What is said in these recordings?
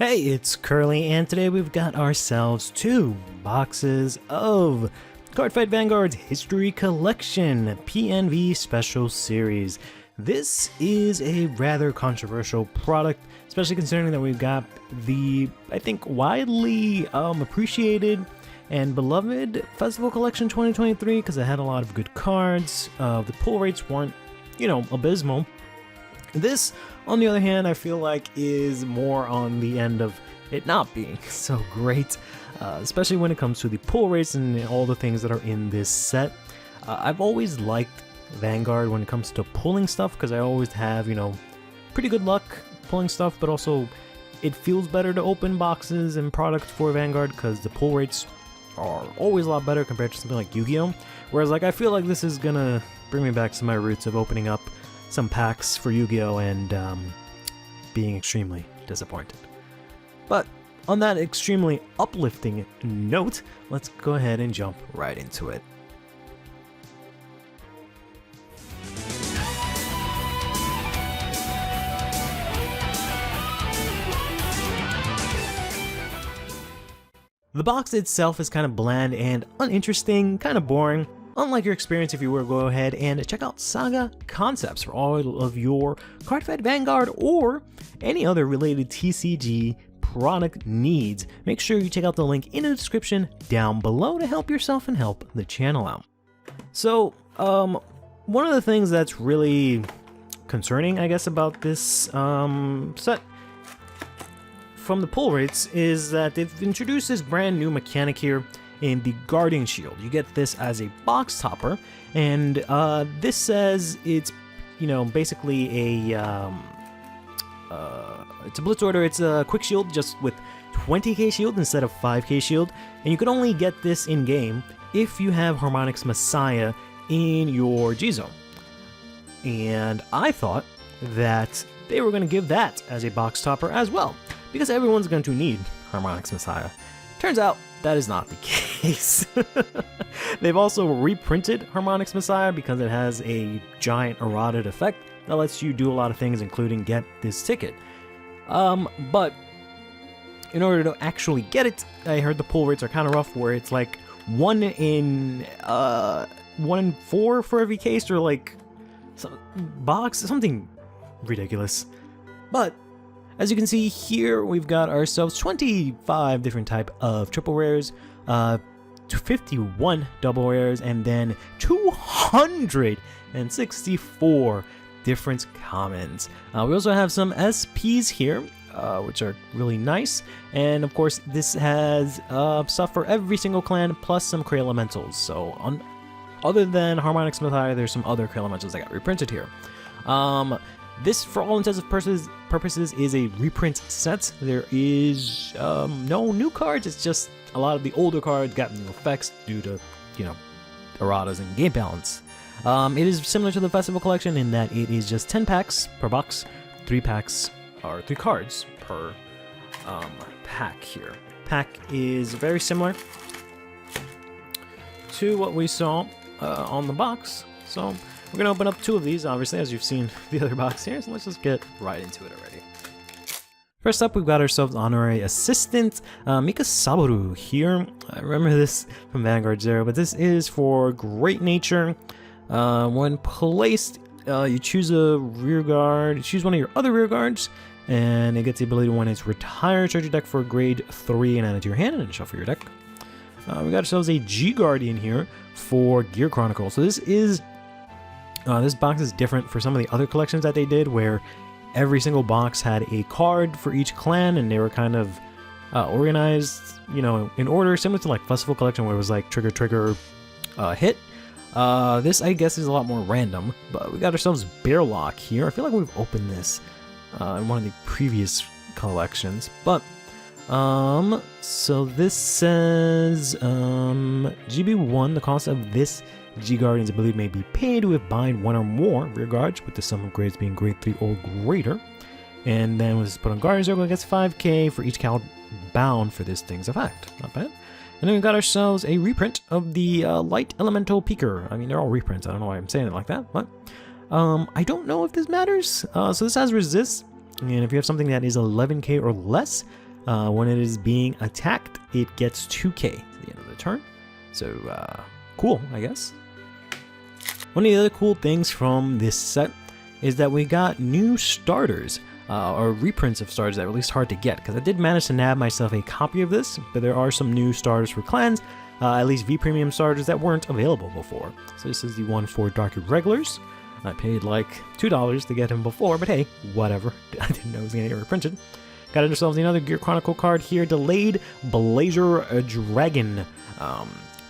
Hey, it's Curly, and today we've got ourselves 2 boxes of Cardfight Vanguard's History Collection PNV Special Series. This is a rather controversial product, especially considering that we've got the, I think, widely appreciated and beloved Festival Collection 2023 because it had a lot of good cards. The pull rates weren't, abysmal. This, on the other hand, I feel like is more on the end of it not being so great, especially when it comes to the pull rates and all the things that are in this set. I've always liked Vanguard when it comes to pulling stuff because I always have, pretty good luck pulling stuff, but also it feels better to open boxes and products for Vanguard because the pull rates are always a lot better compared to something like Yu-Gi-Oh! Whereas, I feel like this is gonna bring me back to my roots of opening up some packs for Yu-Gi-Oh! And being extremely disappointed. But on that extremely uplifting note, let's go ahead and jump right into it. The box itself is kind of bland and uninteresting, kind of boring. Unlike your experience if you were to go ahead and check out Saga Concepts for all of your Cardfight Vanguard or any other related TCG product needs. Make sure you check out the link in the description down below to help yourself and help the channel out. So, one of the things that's really concerning, I guess, about this set from the pull rates is that they've introduced this brand new mechanic here in the Guardian Shield. You get this as a box topper, and this says it's, basically a it's a blitz order. It's a quick shield just with 20k shield instead of 5k shield, and you can only get this in game if you have Harmonix Messiah in your G zone. And I thought that they were going to give that as a box topper as well, because everyone's going to need Harmonix Messiah. Turns out that is not the case. They've also reprinted Harmonix Messiah because it has a giant eroded effect that lets you do a lot of things, including get this ticket. But in order to actually get it, I heard the pull rates are kind of rough, where it's like 1 in 4 for every case, or like some box, something ridiculous. But as you can see here, we've got ourselves 25 different type of triple rares, 51 double rares, and then 264 different commons. We also have some SPs here, which are really nice. And of course, this has stuff for every single clan, plus some Cray Elementals. So other than Harmonix Messiah, there's some other Cray Elementals that got reprinted here. This, for all intents and purposes, is a reprint set. There is no new cards. It's just a lot of the older cards got new effects due to, erratas and game balance. It is similar to the Festival Collection in that it is just 10 packs per box, 3 packs, or 3 cards per pack here. Pack is very similar to what we saw on the box. So we're going to open up 2 of these, obviously, as you've seen the other box here, so let's just get right into it already. First up, we've got ourselves Honorary Assistant Mika Saboru here. I remember this from Vanguard Zero, but this is for Great Nature. When placed, you choose a rear guard, choose one of your other rear guards, and it gets the ability to, when it's retired, charge your deck for a grade 3 and add it to your hand, and then shuffle your deck. We got ourselves a G Guardian here for Gear Chronicle. So this is this box is different for some of the other collections that they did, where every single box had a card for each clan, and they were kind of organized, in order, similar to like Festival Collection, where it was like trigger, hit. This, I guess, is a lot more random, but we got ourselves Bearlock here. I feel like we've opened this in one of the previous collections, but so this says GB1, the cost of this G Guardian's ability may be paid with bind 1 or more rear guards, with the sum of grades being grade 3 or greater. And then when it's put on Guardian Circle, it gets 5k for each card bound for this thing's effect. Not bad. And then we got ourselves a reprint of the Light Elemental Peaker. I mean, they're all reprints. I don't know why I'm saying it like that, but I don't know if this matters. So this has resist, and if you have something that is 11k or less, when it is being attacked, it gets 2k to the end of the turn. So, cool, I guess. One of the other cool things from this set is that we got new starters, or reprints of starters that were at least hard to get, because I did manage to nab myself a copy of this, but there are some new starters for clans, at least V Premium starters that weren't available before. So this is the one for Dark Regulars. I paid like $2 to get him before, but hey, whatever. I didn't know it was going to get reprinted. Got ourselves another Gear Chronicle card here, Delayed Blazer Dragon.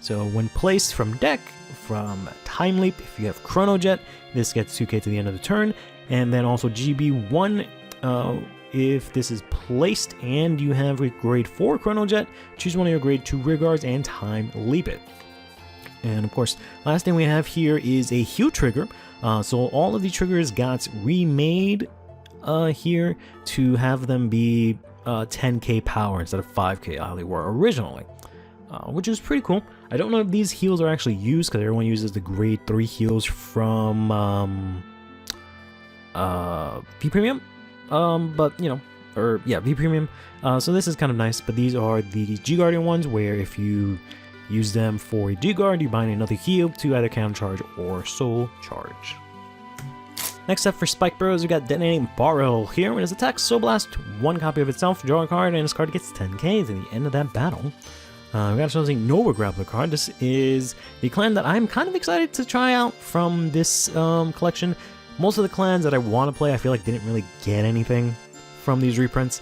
So when placed from deck, from Time Leap, if you have Chrono Jet, this gets 2k to the end of the turn. And then also GB1, if this is placed and you have a grade 4 Chrono Jet, choose one of your grade 2 rear guards and Time Leap it. And of course, last thing we have here is a heal trigger. So all of the triggers got remade here to have them be 10k power instead of 5k how they were originally. Which is pretty cool. I don't know if these heals are actually used, because everyone uses the grade 3 heals from V Premium. But you know, or yeah, V Premium. So this is kind of nice, but these are the G Guardian ones, where if you use them for a G Guard, you bind another heal to either counter charge or soul charge. Next up for Spike Bros, we got Detonating Barrel here. When it attacks Soul Blast, one copy of itself, draw a card, and this card gets 10k to the end of that battle. We got something Nova Grappler card. This is the clan that I'm kind of excited to try out from this collection. Most of the clans that I want to play, I feel like didn't really get anything from these reprints,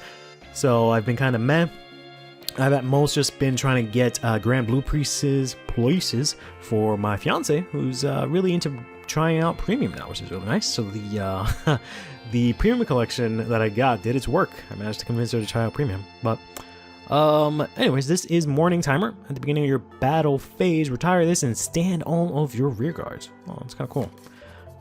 so I've been kind of meh. I've at most just been trying to get Grand Blue Priest's places for my fiance, who's really into trying out Premium now, which is really nice. So the the Premium collection that I got did its work. I managed to convince her to try out Premium, but anyways, this is Morning Timer. At the beginning of your battle phase, retire this and stand all of your rear guards. Oh, that's kind of cool.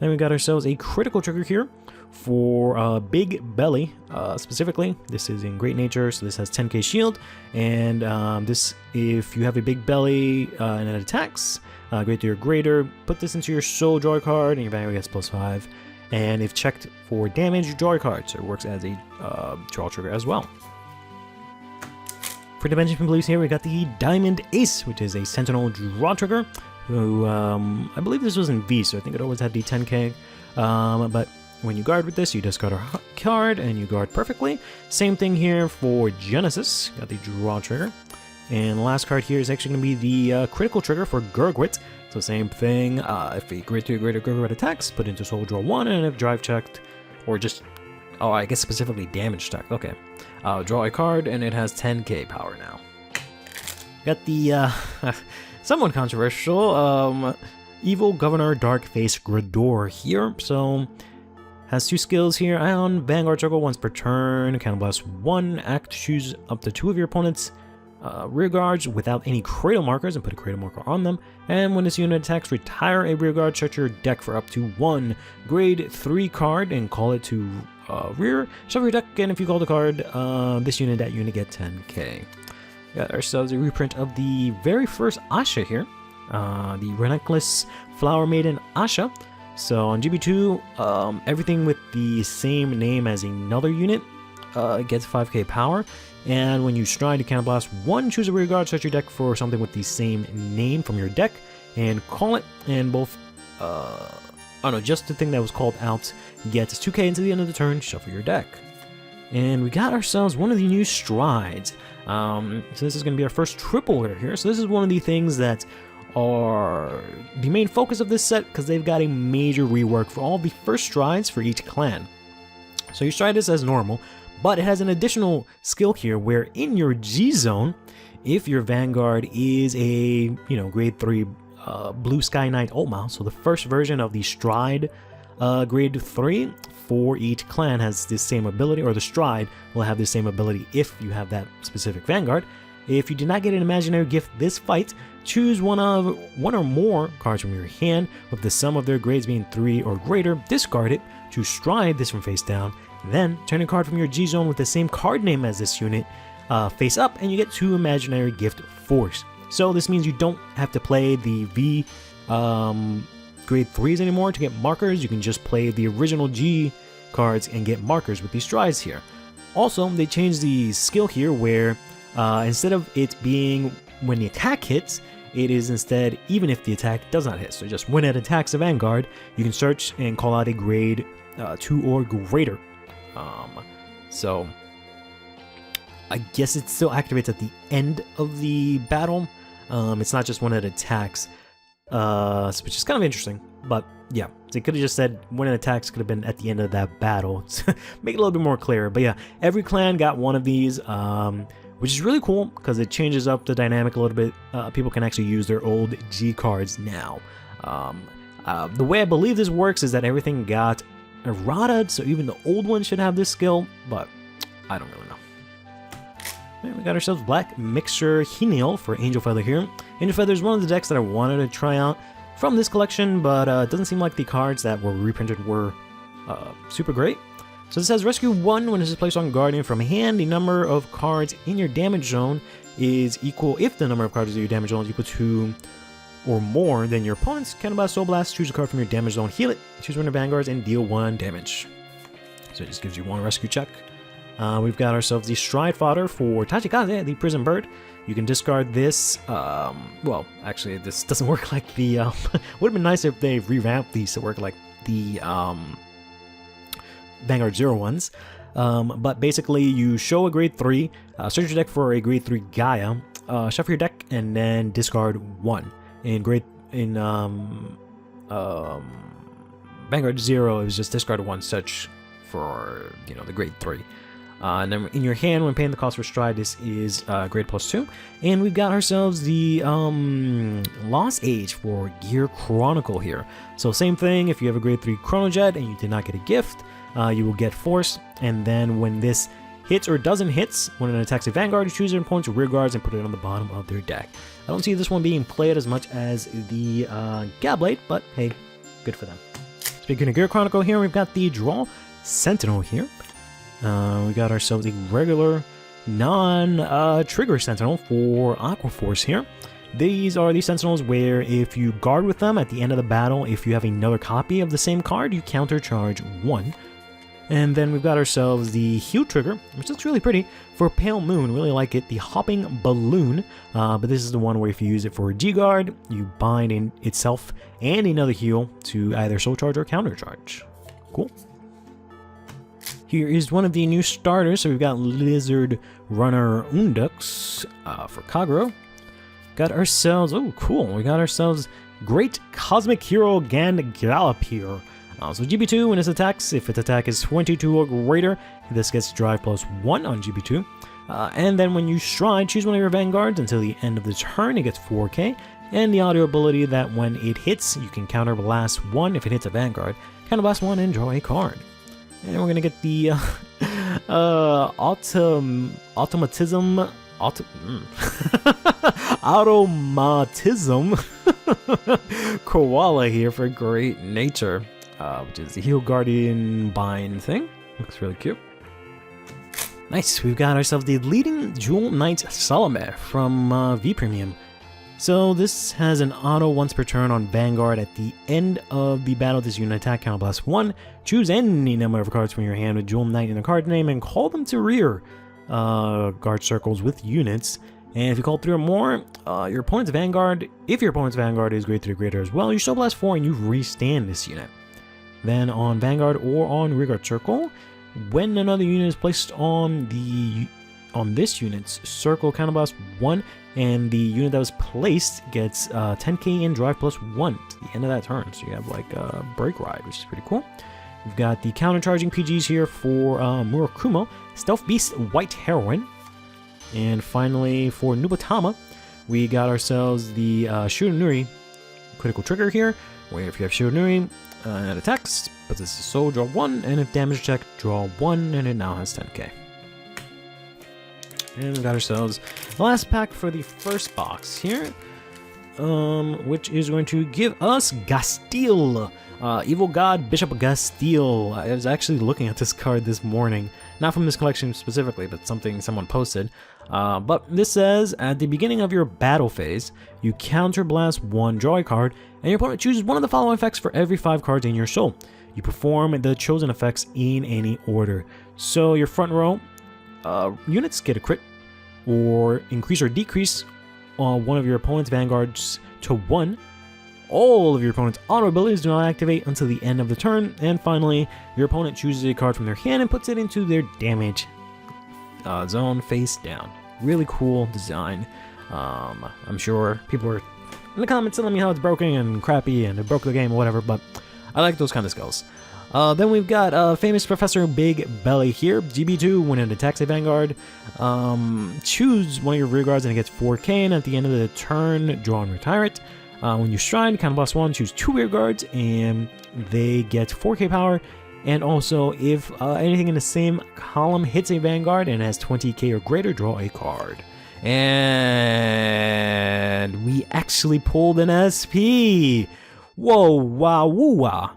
Then we got ourselves a critical trigger here for Big Belly. Specifically, this is in Great Nature, so this has 10k shield. And this, if you have a Big Belly and it attacks, grade 3 or greater, put this into your soul, draw a card, and your Vanguard gets +5. And if checked for damage, you draw a card, so it works as a draw trigger as well. For Dimension Blues here, we got the Diamond Ace, which is a Sentinel draw trigger, who, I believe this was in V, so I think it always had the 10k, but when you guard with this, you discard a card, and you guard perfectly. Same thing here for Genesis, got the draw trigger. And the last card here is actually going to be the critical trigger for Gurgwit. So same thing, if a grade 3 or greater Gurgwit attacks, put into soul, draw 1, and if drive checked, or just, oh, I guess specifically damage checked, okay. Draw a card, and it has 10k power now. Got the, somewhat controversial, Evil Governor Darkface Grador here. So, has 2 skills here. On Vanguard Circle once per turn, Counterblast 1, act to choose up to 2 of your opponent's rear guards without any cradle markers and put a cradle marker on them. And when this unit attacks, retire a rear guard, check your deck for up to 1 grade 3 card and call it to rear. Shuffle your deck, and if you call the card, this unit, that unit get 10k. Got ourselves a reprint of the very first Asha here, the Relentless Flower Maiden Asha. So on GB2, everything with the same name as another unit gets 5k power. And when you stride to counterblast 1, choose a rear guard, search your deck for something with the same name from your deck, and call it. And both, oh no, just the thing that was called out gets 2k into the end of the turn, shuffle your deck. And we got ourselves one of the new strides. So this is going to be our first triple here. So this is one of the things that are the main focus of this set, because they've got a major rework for all the first strides for each clan. So you stride this as normal, but it has an additional skill here where in your G zone, if your Vanguard is a, grade 3 Blue Sky Knight Ultima, so the first version of the stride grade 3 for each clan has this same ability, or the stride will have the same ability if you have that specific Vanguard. If you did not get an imaginary gift this fight, choose one or more cards from your hand with the sum of their grades being 3 or greater, discard it to stride this from face down, then turn a card from your G zone with the same card name as this unit face up, and you get 2 imaginary gift force. So this means you don't have to play the V grade 3s anymore to get markers. You can just play the original G cards and get markers with these strides here. Also, they changed the skill here where instead of it being when the attack hits, it is instead even if the attack does not hit. So just when it attacks a Vanguard, you can search and call out a grade 2 or greater. So I guess it still activates at the end of the battle. It's not just when it attacks, which is kind of interesting. But yeah, so it could have just said when it attacks could have been at the end of that battle. Make it a little bit more clear. But yeah, every clan got one of these, which is really cool because it changes up the dynamic a little bit. People can actually use their old G cards now. The way I believe this works is that everything got errata, so even the old ones should have this skill, but I don't really know. Right, we got ourselves Black Mixture Henial for Angel Feather here. Angel Feather is one of the decks that I wanted to try out from this collection, but it doesn't seem like the cards that were reprinted were super great. So this has Rescue 1 when this is placed on Guardian from hand. The number of cards in your damage zone is equal, if the number of cards in your damage zone is equal to or more than your opponent's. Counterblast, Soul Blast, choose a card from your damage zone, heal it, choose one of your Vanguards, and deal 1 damage. So it just gives you 1 rescue check. We've got ourselves the Stride Fodder for Tachikaze, the Prison Bird. You can discard this. Well, actually, this doesn't work like the. Would have been nicer if they revamped these to work like the Vanguard 01s. But basically, you show a grade 3, search your deck for a grade 3 Gaia, shuffle your deck, and then discard 1. In Vanguard 0, it was just discard 1 such for the grade 3. And then in your hand, when paying the cost for Stride, this is grade +2. And we've got ourselves the Lost Age for Gear Chronicle here. So same thing, if you have a grade 3 Chronojet and you did not get a gift, you will get Force. And then when this hits or doesn't hit, when it attacks a Vanguard, you choose your opponent's rear guards and put it on the bottom of their deck. I don't see this one being played as much as the Gablade, but hey, good for them. Speaking of Gear Chronicle here, we've got the Draw Sentinel here. We got ourselves a regular non-trigger Sentinel for Aqua Force here. These are the Sentinels where if you guard with them at the end of the battle, if you have another copy of the same card, you countercharge 1. And then we've got ourselves the Heal Trigger, which looks really pretty, for Pale Moon. Really like it. The Hopping Balloon, but this is the one where if you use it for a G-Guard, you bind in itself and another heal to either Soul Charge or Countercharge. Cool. Here is one of the new starters. So we've got Lizard Runner Undux for Kagero. Got ourselves, oh cool, we got ourselves Great Cosmic Hero Gallopir. So GB2, when it attacks, if its attack is 22 or greater, this gets Drive +1 on GB2. And then when you Stride, choose one of your Vanguards until the end of the turn, it gets 4k. And the audio ability that when it hits, you can Counterblast 1 if it hits a Vanguard. Counterblast 1 and draw a card. And we're gonna get the Automatism Koala here for Great Nature, which is the Heal Guardian Bind thing. Looks really cute. Nice, we've got ourselves the Leading Jewel Knight Salome from V Premium. So this has an auto once per turn on Vanguard. At the end of the battle, this unit attack counterblast 1. Choose any number of cards from your hand with Jewel Knight in the card name and call them to rear guard circles with units. And if you call 3 or more, your opponent's Vanguard, if your opponent's Vanguard is grade 3 or greater as well, you Soul Blast 4 and you restand this unit. Then on Vanguard or on rear guard circle, when another unit is placed on this unit's circle, counterblast 1, and the unit that was placed gets 10k in Drive +1 to the end of that turn. So you have like a Break Ride, which is pretty cool. We've got the countercharging PGs here for Murakumo, Stealth Beast White Heroine. And finally, for Nubatama, we got ourselves the Shironuri Critical Trigger here, where if you have Shironuri and it attacks, but this is soul, draw 1, and if damage check, draw 1, and it now has 10k. And we got ourselves the last pack for the first box here, which is going to give us Gastile, Evil God Bishop Gastile. I was actually looking at this card this morning, not from this collection specifically, but something someone posted. But this says, at the beginning of your battle phase, you counterblast 1, draw a card, and your opponent chooses one of the following effects for every 5 cards in your soul. You perform the chosen effects in any order. So your front row, units get a crit, or increase or decrease one of your opponent's vanguards to 1. All of your opponent's auto abilities do not activate until the end of the turn. And finally, your opponent chooses a card from their hand and puts it into their damage zone face down. Really cool design. I'm sure people are in the comments telling me how it's broken and crappy and it broke the game or whatever, but I like those kind of skills. Then we've got famous Professor Big Belly here. GB2, when it attacks a Vanguard, choose one of your rear guards and it gets 4k, and at the end of the turn, draw and retire it. When you stride, kind of boss 1, choose 2 rear guards and they get 4k power. And also, if anything in the same column hits a Vanguard and has 20k or greater, draw a card. And we actually pulled an SP. Whoa, wow, woo, wah.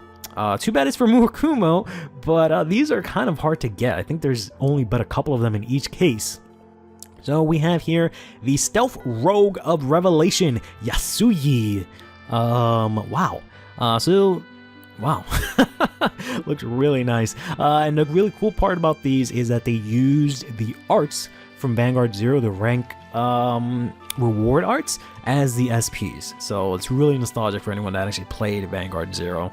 Too bad it's for Murakumo, but these are kind of hard to get. I think there's only but a couple of them in each case. So we have here the Stealth Rogue of Revelation, Yasuyi. Wow. Wow. Looks really nice. And the really cool part about these is that they used the arts from Vanguard 0, the rank reward arts, as the SPs. So it's really nostalgic for anyone that actually played Vanguard 0.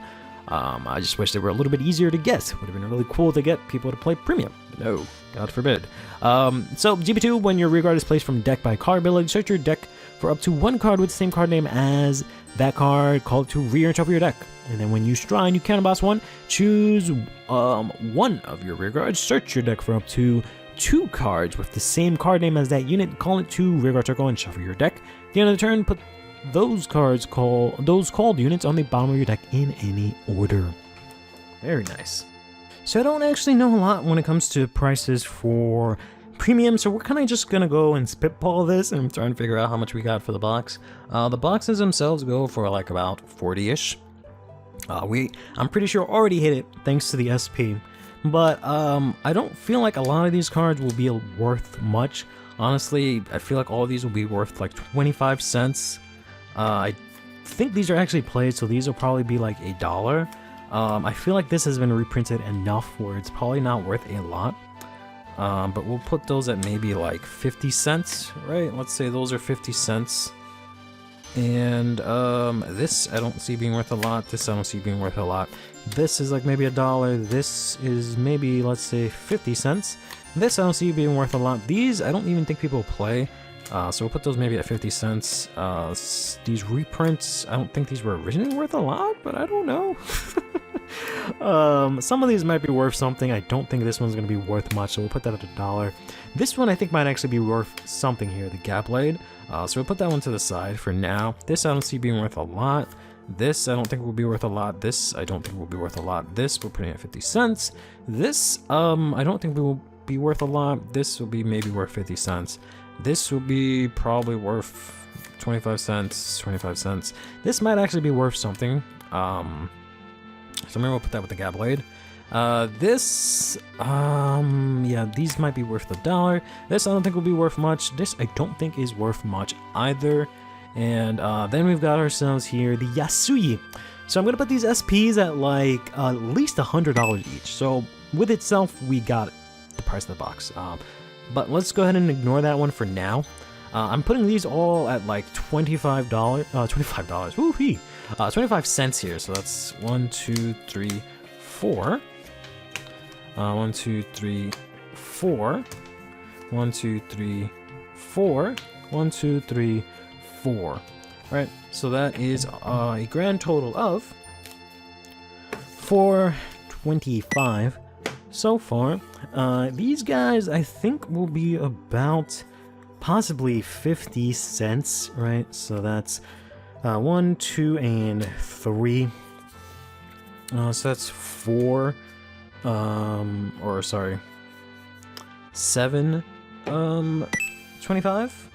I just wish they were a little bit easier to get. Would have been really cool to get people to play Premium. No, God forbid. So GB2, when your rear guard is placed from deck by card ability, search your deck for up to 1 card with the same card name as that card, call it to rear and shuffle your deck. And then when you stride, you counter boss 1, choose 1 of your rear guards, search your deck for up to 2 cards with the same card name as that unit, call it to rear guard circle and shuffle your deck. At the end of the turn, put those called units on the bottom of your deck in any order. Very nice. So I don't actually know a lot when it comes to prices for Premium, so we're kind of just gonna go and spitball this and try and figure out how much we got for the box. The boxes themselves go for like about 40-ish. I'm pretty sure already hit it thanks to the SP, but I don't feel like a lot of these cards will be worth much. Honestly, I feel like all of these will be worth like 25 cents. I think these are actually played, so these will probably be like $1. I feel like this has been reprinted enough where it's probably not worth a lot. But we'll put those at maybe like 50 cents, right? Let's say those are 50 cents. And this I don't see being worth a lot. This I don't see being worth a lot. This is like maybe $1. This is maybe, let's say, 50 cents. This I don't see being worth a lot. These I don't even think people play. So we'll put those maybe at 50 cents. These reprints, I don't think these were originally worth a lot, but I don't know. Some of these might be worth something. I don't think this one's going to be worth much, so we'll put that at $1. This one I think might actually be worth something here, the Gap Blade. So we'll put that one to the side for now. This I don't see being worth a lot. This I don't think will be worth a lot. This I don't think will be worth a lot. This we're putting at 50 cents. This I don't think will be worth a lot. This will be maybe worth 50 cents. This will be probably worth 25 cents, 25 cents. This might actually be worth something. So maybe we'll put that with the Gap Blade. Yeah, these might be worth $1. This I don't think will be worth much. This I don't think is worth much either. And then we've got ourselves here the Yasuyi. So I'm gonna put these SPs at like at least $100 each. So with itself, we got the price of the box. But let's go ahead and ignore that one for now. I'm putting these all at like $25. Woo-hee! 25 cents here. So that's 1, 2, 3, 4. 1, 2, 3, 4. 1, 2, 3, 4. 1, 2, 3, 4. All right. So that is a grand total of $4.25 so far. These guys I think will be about possibly 50 cents, right? So that's 1, 2, and 3. So that's 4, or sorry, 7, 25.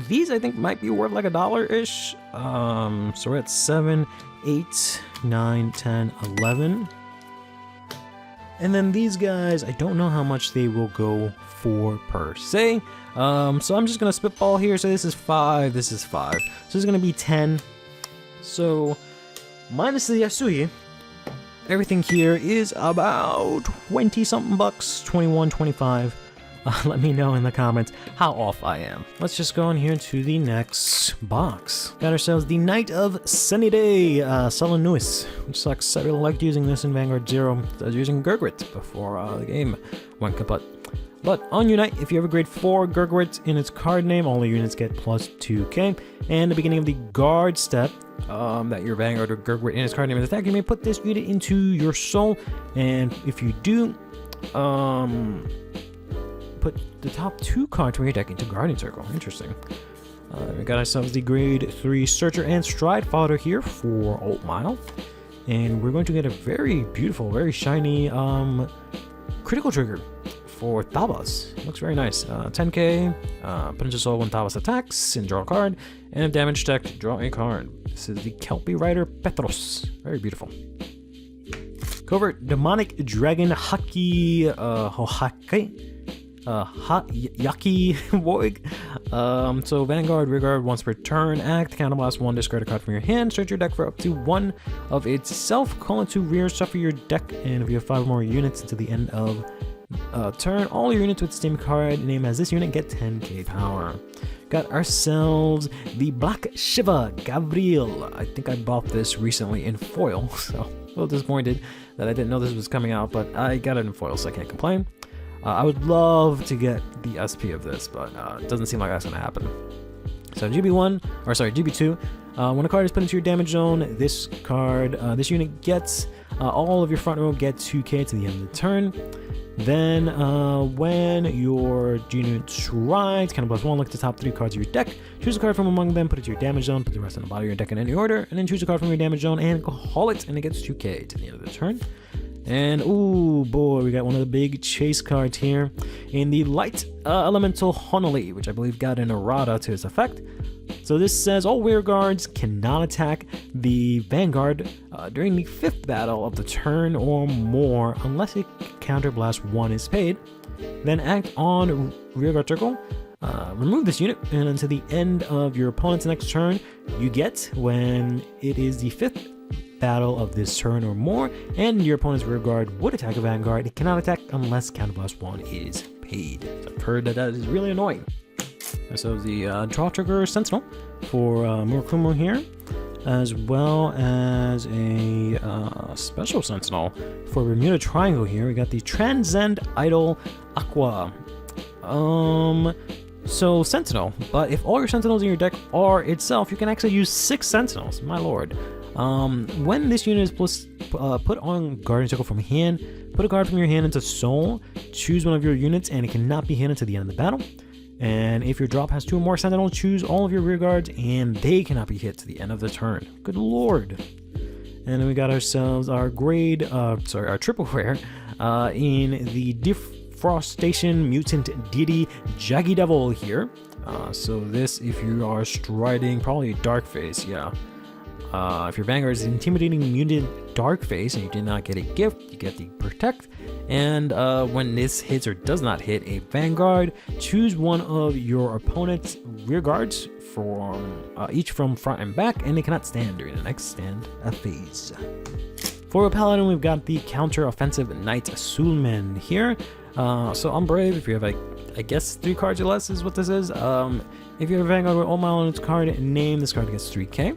These I think might be worth like $1-ish. So we're at 7, 8, 9, 10, 11. And then these guys, I don't know how much they will go for per se. So I'm just gonna spitball here. So this is 5, this is 5. So this is gonna be 10. So minus the Yasuyi, everything here is about 20 something bucks, 21, 25. let me know in the comments how off I am. Let's just go in here to the next box. Got ourselves the Knight of Sunny Day, Solonuis, which sucks. I really liked using this in Vanguard 0. I was using Gurgrit before the game went kaput. But on Unite, if you have a grade 4 Gurgrit in its card name, all the units get plus 2k. And the beginning of the guard step, that your Vanguard or Gurgrit in its card name is attack, you may put this unit into your soul. And if you do, put the top 2 cards from your deck into Guardian Circle. Interesting. We got ourselves the grade 3 Searcher and Stride Fodder here for Alt Mile. And we're going to get a very beautiful, very shiny critical trigger for Thabas. Looks very nice. 10k, put into soul when Thabas attacks and draw a card, and if damage decked, draw a card. This is the Kelpie Rider Petros. Very beautiful. Covert Demonic Dragon Haki Yaki Voig. So Vanguard, Rearguard once per turn, act, counterblast 1, discard a card from your hand, search your deck for up to 1 of itself, call it to rear, shuffle your deck, and if you have 5 more units until the end of turn, all your units with the same card name as this unit get 10k power. Got ourselves the Black Shiva Gabriel. I think I bought this recently in foil, so a little disappointed that I didn't know this was coming out, but I got it in foil, so I can't complain. I would love to get the SP of this, but it doesn't seem like that's going to happen. So GB2, when a card is put into your damage zone, this unit gets, all of your front row get 2k to the end of the turn. Then, when your unit strides, counterblast 1, look at the top 3 cards of your deck, choose a card from among them, put it to your damage zone, put the rest on the bottom of your deck in any order, and then choose a card from your damage zone and call it, and it gets 2k to the end of the turn. And, ooh, boy, we got one of the big chase cards here in the Light Elemental Honoli, which I believe got an errata to its effect. So this says all rear guards cannot attack the Vanguard during the 5th battle of the turn or more unless a counterblast 1 is paid. Then act on Rearguard Circle, remove this unit, and until the end of your opponent's next turn, you get, when it is the 5th battle of this turn or more, and your opponent's rearguard would attack a Vanguard, it cannot attack unless counterblast 1 is paid. So I've heard that is really annoying. So the draw trigger Sentinel for Murakumo here, as well as a special Sentinel for Bermuda Triangle here. We got the Transcend Idol Aqua. So Sentinel, but if all your Sentinels in your deck are itself, you can actually use 6 Sentinels, my lord. When this unit is put on Guardian Circle from hand, put a card from your hand into Soul, choose one of your units, and it cannot be hit until the end of the battle. And if your drop has 2 or more Sentinels, choose all of your rear guards, and they cannot be hit to the end of the turn. Good lord. And then we got ourselves our our triple rare in the Defrostation Mutant Deity Jaggy Devil here. So this, if you are striding, probably Dark Face, yeah. If your Vanguard is Intimidating Mutant Dark Face and you did not get a gift, you get the Protect. And when this hits or does not hit a Vanguard, choose one of your opponent's rear guards from each from front and back, and they cannot stand during the next stand phase. For a Paladin, we've got the Counter Offensive Knight Sulman here. So Unbrave, if you have I guess 3 cards or less is what this is. If you have a Vanguard with Alt Mile on its card name, this card gets 3k.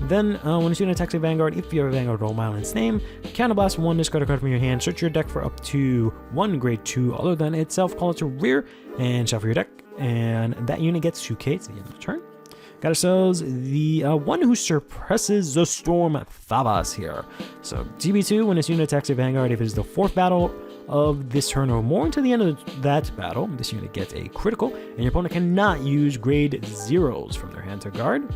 Then, when a unit attacks a Vanguard, if you have a Vanguard with Alt Mile in its name, counterblast 1, discard a card from your hand, search your deck for up to 1 grade 2 other than itself, call it to rear, and shuffle your deck, and that unit gets 2k to the end of the turn. Got ourselves the one who suppresses the Storm Thabas here. So GB2, when this unit attacks a Vanguard, if it is the 4th battle of this turn or more until the end of that battle, this unit gets a critical, and your opponent cannot use grade 0s from their hand to guard.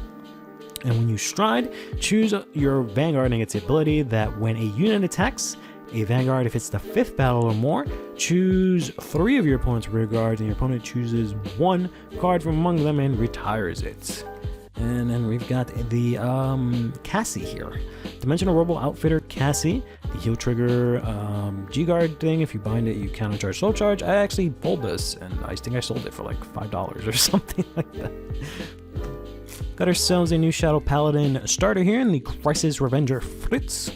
And when you stride, choose your Vanguard, and its ability that when a unit attacks a Vanguard, if it's the 5th battle or more, choose 3 of your opponent's rear guards, and your opponent chooses 1 card from among them and retires it. And then we've got the Cassie here. Dimensional Robo Outfitter Cassie, the heal trigger G-Guard thing. If you bind it, you countercharge soul charge. I actually pulled this, and I think I sold it for like $5 or something like that. Got ourselves a new Shadow Paladin starter here in the Crisis Revenger Fritz.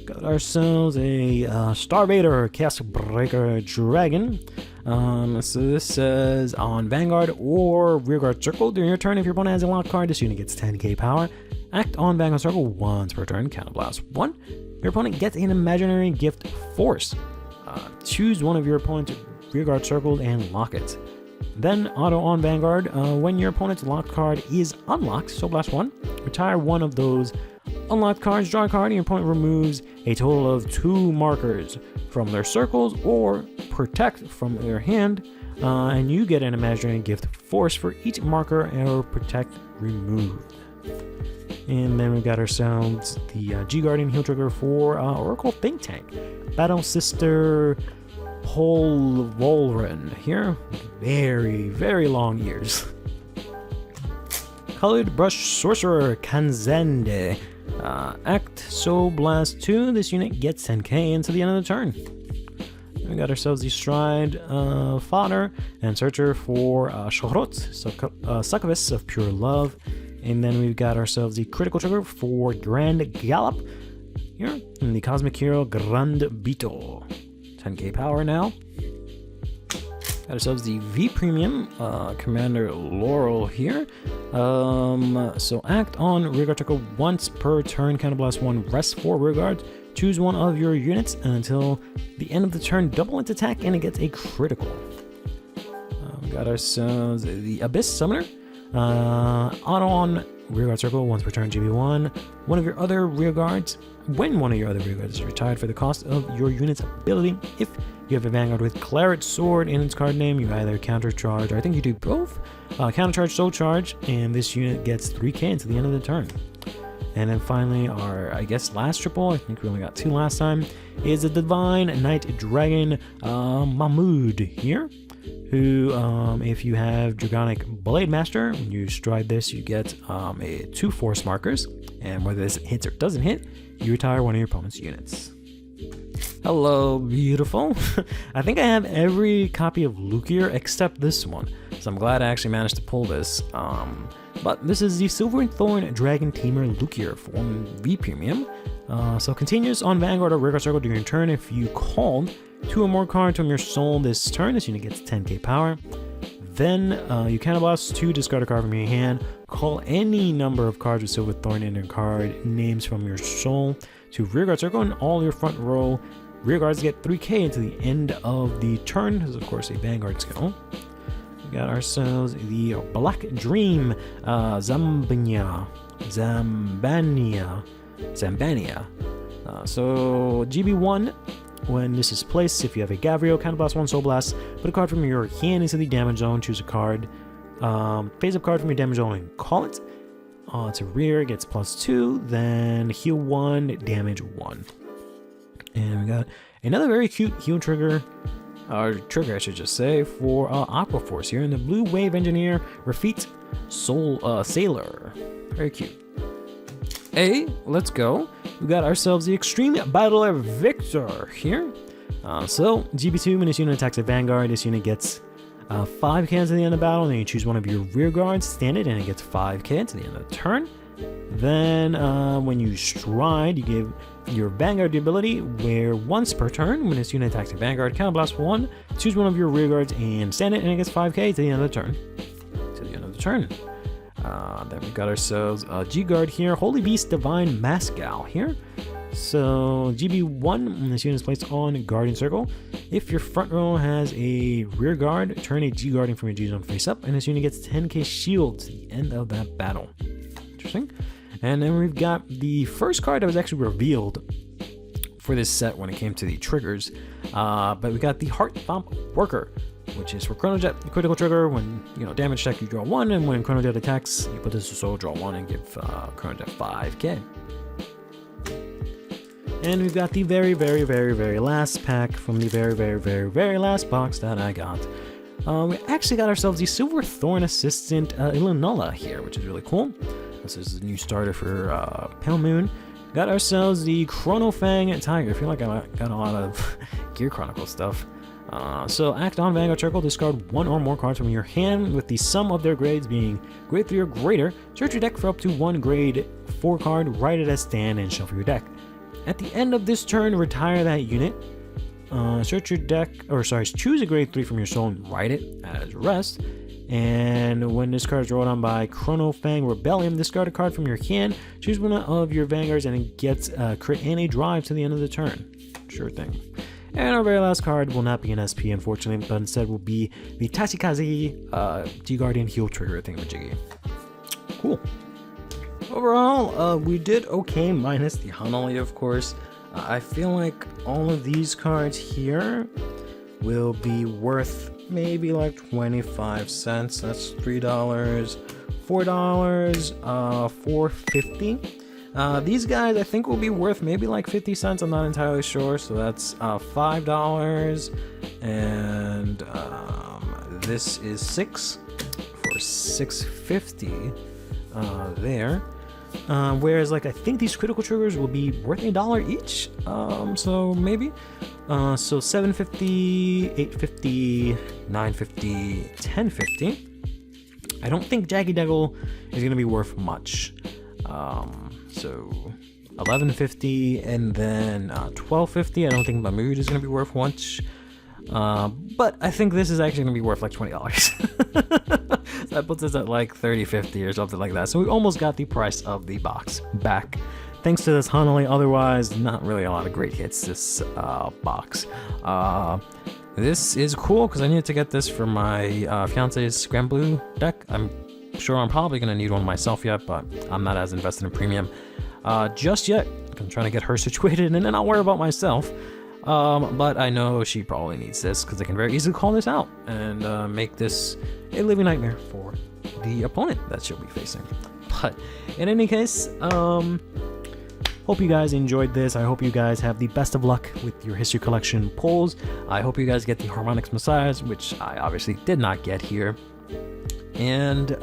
Got ourselves a Star Vader Cast Breaker Dragon. So this says on Vanguard or Rearguard Circle during your turn, if your opponent has a locked card, this unit gets 10k power. Act on Vanguard Circle once per turn, counterblast 1. Your opponent gets an imaginary gift force. Choose one of your opponent's Rearguard Circled and lock it. Then auto on Vanguard, when your opponent's locked card is unlocked, so blast 1, retire one of those unlocked cards, draw a card, and your opponent removes a total of 2 markers from their circles or protect from their hand, and you get an imaginary gift force for each marker or protect removed. And then we've got ourselves the G-Guardian heal trigger for Oracle Think Tank. Battle Sister Polvolren here. Very, very long ears. Colored Brush Sorcerer Kanzende. Act so blast 2. This unit gets 10k into the end of the turn. We got ourselves the Stride Fodder and Searcher for Shohrot, Succubus of Pure Love. And then we've got ourselves the critical trigger for Grand Gallop here, and the Cosmic Hero Grand Bito. 10k power now. Got ourselves the V Premium Commander Laurel here. So act on Rearguard Circle once per turn, counterblast 1, rest 4 rearguards. Choose one of your units and until the end of the turn, double its attack and it gets a critical. We got ourselves the Abyss Summoner. Auto on Rearguard Circle once per turn, GB1. One of your other rearguards, when one of your other rearguards is retired for the cost of your unit's ability. If you have a Vanguard with Claret Sword in its card name, you either countercharge, or I think you do both, countercharge, soul charge, and this unit gets 3k into the end of the turn. And then finally, our, I guess, last triple, I think we only got 2 last time, is a Divine Knight Dragon Mahmoud here. Who, if you have Dragonic Blade Master, when you stride this, you get 2 force markers, and whether this hits or doesn't hit, you retire one of your opponent's units. Hello, beautiful. I think I have every copy of Lukier except this one, so I'm glad I actually managed to pull this. But this is the Silverthorn Dragon Tamer Lukier from V Premium. So continues on Vanguard or Rearguard Circle during your turn. If you called 2 or more cards from your soul this turn, this unit gets 10k power. Then you counterblast 2, discard a card from your hand, call any number of cards with Silverthorn in your card names from your soul to Rearguard Circle, and all your front row rearguards get 3k into the end of the turn. This is of course a Vanguard skill. We got ourselves the Black Dream Zambania. So GB1, when this is placed, if you have a Gavrio, counterblast 1, soul blast, put a card from your hand into the damage zone, choose a card, face up card from your damage zone and call it. To rear, gets +2, then heal 1, damage 1. And we got another very cute heal trigger, or trigger I should just say, for Aqua Force here in the Blue Wave Engineer Rafit Soul Sailor. Very cute. Let's go. We got ourselves the Extreme Battler Victor here. So GB2, when this unit attacks a Vanguard, this unit gets 5k into the end of the battle, and then you choose one of your rear guards, stand it, and it gets 5k to the end of the turn. Then when you stride, you give your Vanguard the ability where once per turn, when this unit attacks a Vanguard, counterblast 1, choose one of your rear guards and stand it, and it gets 5k to the end of the turn. Then we got ourselves a G-Guard here, Holy Beast Divine Mascal here. So GB1, when this unit is placed on Guardian Circle, if your front row has a rear guard, turn a G-Guardian from your G-Zone face up, and this unit gets 10k shield to the end of that battle. Interesting. And then we've got the first card that was actually revealed for this set when it came to the triggers, but we got the Heart Thump Worker, which is for Chronojet, the critical trigger. When damage check, you draw 1, and when Chronojet attacks, you put this to soul, draw 1, and give Chronojet 5k. And we've got the very, very, very, very last pack from the very, very, very, very last box that I got. We actually got ourselves the Silverthorn Assistant Illunola here, which is really cool. This is a new starter for Pale Moon. Got ourselves the Chronofang Tiger. I feel like I got a lot of Gear Chronicle stuff. So act on Vanguard Circle, discard 1 or more cards from your hand with the sum of their grades being grade 3 or greater. Search your deck for up to 1 grade 4 card, write it as stand, and shuffle your deck. At the end of this turn, retire that unit. Search your deck, or sorry, choose a grade 3 from your soul and write it as rest. And when this card is rolled on by Chronofang Rebellion, discard a card from your hand, choose one of your vanguards, and it gets a crit and a drive to the end of the turn. Sure thing. And our very last card will not be an SP, unfortunately, but instead will be the Tachikaze D-Guardian Heal Trigger thingamajiggy. Cool. Overall, we did okay, minus the Hanali, of course. I feel like all of these cards here will be worth maybe like 25 cents. That's $3, $4, $4.50. These guys I think will be worth maybe like 50 cents. I'm not entirely sure. So that's $5, and this is 6 for $6.50 there. Whereas like I think these critical triggers will be worth $1 each. So maybe. So $7.50, $8.50, $9.50, $10.50. I don't think Jaggy Deggle is gonna be worth much. So $11.50 and then $12.50. I don't think Mahmood is gonna be worth much. But I think this is actually gonna be worth like $20. So that puts us at like $30.50 or something like that. So we almost got the price of the box back, thanks to this Hanali. Otherwise, not really a lot of great hits this box. This is cool because I needed to get this for my fiance's Grand Blue deck. I'm sure I'm probably gonna need one myself yet, but I'm not as invested in premium just yet. I'm trying to get her situated, and then I'll worry about myself. But I know she probably needs this because I can very easily call this out and make this a living nightmare for the opponent that she'll be facing. But in any case, hope you guys enjoyed this. I hope you guys have the best of luck with your history collection pulls. I hope you guys get the Harmonics Messiahs, which I obviously did not get here. And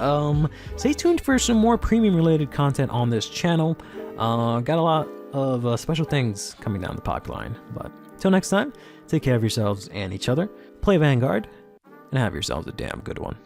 stay tuned for some more premium related content on this channel. Got a lot of special things coming down the pipeline. But till next time, take care of yourselves and each other, play Vanguard, and have yourselves a damn good one.